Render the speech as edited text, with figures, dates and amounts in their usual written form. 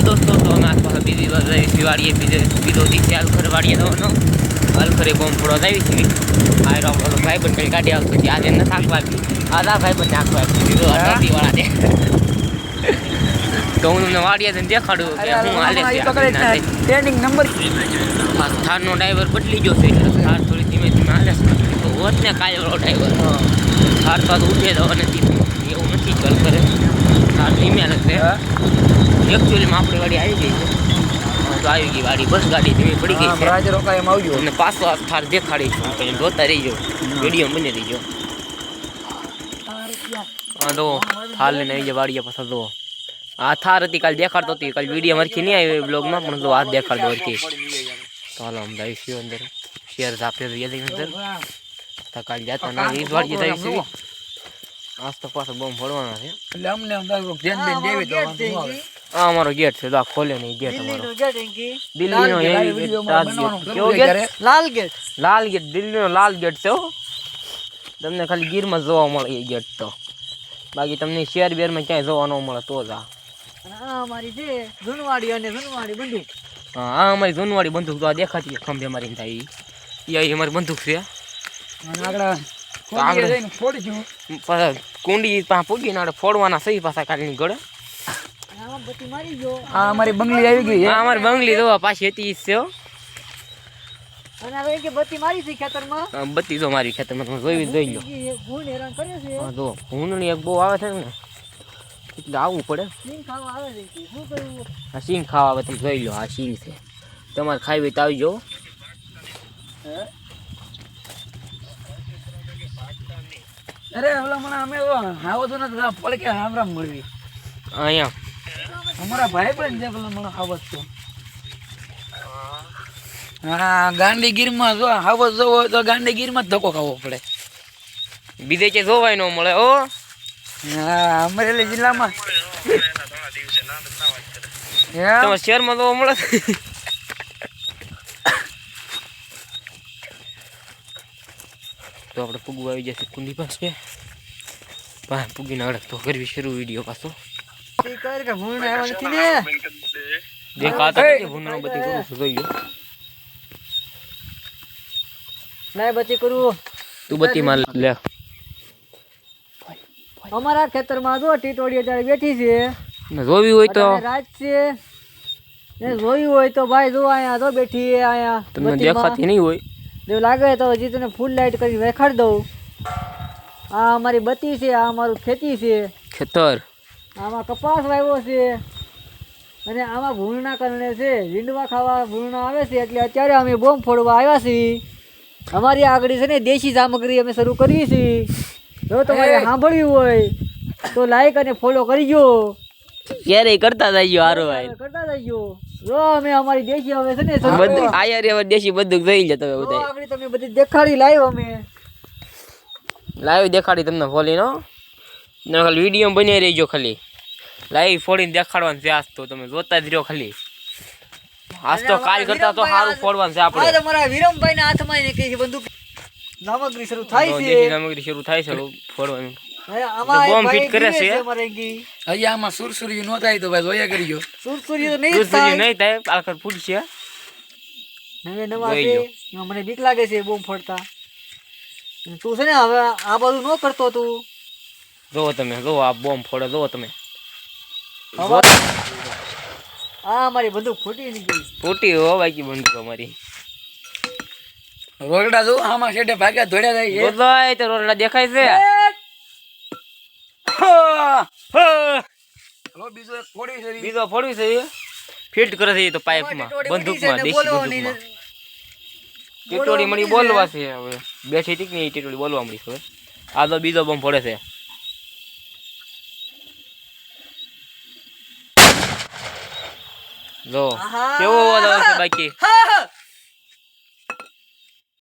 दोस्तों तो मैं आपको बीजी वाड़ी बीजो दिखे अलखर वाड़ी दो अलखरे बोम फोड़ो जावी छी आ रो भाई बन कई गाड़ी आव પછી આજે ન થાકવા આદા ભાઈ બન નાખવા બીજો નદી વાળા દે તો હું તમને વાડીએ જઈને દેખાડું કે હું હાલે છે ટ્રેનિંગ નંબર થાર નો ડ્રાઈવર બદલી ગયો છે થાર થોડી ધીમે ધીમે હાલે છે તો હોત ને કાલે વાળો ડ્રાઈવર થાર તો ઉઠે દો નથી એવું નથી કર કરે થાર ધીમે હાલે છે एक्चुअली में अपनी गाड़ी आई गई है तो आई गई गाड़ी बस गाड़ी धीमी पड़ी गई है राज रोका एम આવ્યો અને પાછો થાર દેખાડી છું તો જોતા રહીજો વિડિયો બની રહીજો આ દો થાર લઈને આવી વાડીએ પાછો દો આ થાર હતી કાલ દેખાડતો હતી કાલ વિડિયો મરખી નહીં આવી બ્લોગ માં પણ તો આજ દેખાડ દો હતી તો હાલો हम जाइए अंदर शेयर जाते रहिए अंदर तो काल जाता ना इस वाड़ी जाइए आज तो पास बम फोड़वाना है એટલે અમને અંદાજો ધ્યાન બેન દેવી તો આ અમારો ગેટ છે દા ખોલે નહીં ગેટ અમારો દિલ્હીનો કેવો ગેટ લાલ ગેટ દિલ્હીનો લાલ ગેટ છે તમને ખાલી ગીરમાં જોવા મળે એ ગેટ તો બાકી તમને શહેર બેરમાં ક્યાંય જોવા ન મળે તો જ આ અમારી છે જૂનવાડી અને જૂનવાડી બંદૂક હા આ અમારી જૂનવાડી બંદૂક તો આ દેખાતી ખંભે મારીને થાય એ અમારી બંદૂક છે કુંડી પૂગીને આપણે ફોડવાના સહી પાછા કાલની ગળે આ અમારી બંગલી આવી ગઈ હા અમારી બંગલી જોવા પાછી હતી છે અને હવે કે બત્તી મારી છે ખેતરમાં બત્તી તો મારી ખેતરમાં તમે જોઈ લો ભૂંડ હેરાન કરે છે હા તો ભૂંડની એક બહુ આવે છે ને એટલે આવવું પડે સિંગ ખાવા આવે છે શું કરવું આ સિંગ ખાવા આવે તમે જોઈ લો આ સિંગ છે તમારે ખાવી હોય તો આવજો અરે ઓલા મને અમે હાવો તો નથી પડે કે હામરામ મળવી અહીંયા અમારા ભાઈ પણ છે પેલા મને હાવત તો હા ગાંધીગીરમાં જો હાવત જોવો હોય તો ગાંધીગીરમાં જ ધક્કો ખાવો પડે બીજે કે જોવાય ન મળે ઓ હા અમરેલી જિલ્લામાં તમારા શહેરમાં જોવા મળે તો આપણે પૂગવા આવી જશે કુંડી પાસે પૂગીને અડક તો કરવી શરૂ વિડીયો પાછો દેખાતા ભૂંડનો બધી કરું છું જોઈ લો લાય બચી કરું તું બત્તી માર લે અમારા ખેતરમાં જો ટીટોડી અત્યારે બેઠી છે ને જોવી હોય તો રાત છે ને જોયું હોય તો ભાઈ જો અહીંયા જો બેઠી છે અહીંયા તમને દેખાતી નહીં હોય જો લાગે તો હજી તને ફૂલ લાઈટ કરી દેખાડ દઉં આ અમારી બત્તી છે આ અમારું ખેતી છે ખેતર આમાં કપાસ વાવ્યો છે અને આમાં ભૂલના કારણે છે વીંડવા ખાવા ભૂલના આવે છે એટલે અત્યારે અમે બોમ્બ ફોડવા આવ્યા છીએ અમારી આગળ છે ને દેશી સામગ્રી અમે શરૂ કરીએ છીએ જો તમારે સાંભળ્યું હોય તો લાઈક અને ફોલો કરજો ક્યારે કરતા જઈયો હારો ભાઈ કરતા જઈજો જો અમે અમારી દેશી હવે છે ને બધું આયર હવે દેશી બધું જોઈ લે તમે બધા આગળ તમે બધી દેખાડી લાઈવ અમે લાઈવ દેખાડી તમને ફોલીનો ને ખાલી વિડીયો બની રહીજો ખાલી લાઈવ ફોડીને દેખાડવાનું છે આજ તો તમે જોતા જ રહ્યો ખાલી આજ તો કાલ કરતા તો સારું ફોડવાનું છે આપણે તમારા વિરમભાઈ ના હાથમાં ને કઈ બંદૂક સામગ્રી શરૂ થાય છે દેશી સામગ્રી શરૂ થાય છે ફોડવાનું બોમ્બ ફિટ કરે છે હજી આમાં સુરસુરી નો થાય તો ભાઈ જોયા કરજો સુરસુરી તો નહીં થાય આખર ફૂટશે હવે નવા છે મને બીક લાગે છે બોમ્બ ફોડતા તું છે ને હવે આ બધું ન કરતો તું જોવો તમે જોવો આ બોમ્બ ફોડે જોવો તમે આ મારી બંદૂક ફૂટી નીકળી ફૂટી હો બાકી બંદૂક અમારી રોલડા જો આમાં શેડે ભાગ્યા દોડ્યા જાય છે બોલાય તો રોલડા દેખાય છે બીજો ફોડવી છે ફિટ કરે છે તો પાઇપમાં બંદૂકમાં દેશી બંદૂકમાં ટીટોડી મળી બોલવા છે હવે બેઠી હતી કે ટીટોડી બોલવા મળી હવે આ તો બીજો બોમ્બ ફોડે છે જો કેવો અવાજ આવે છે બાકી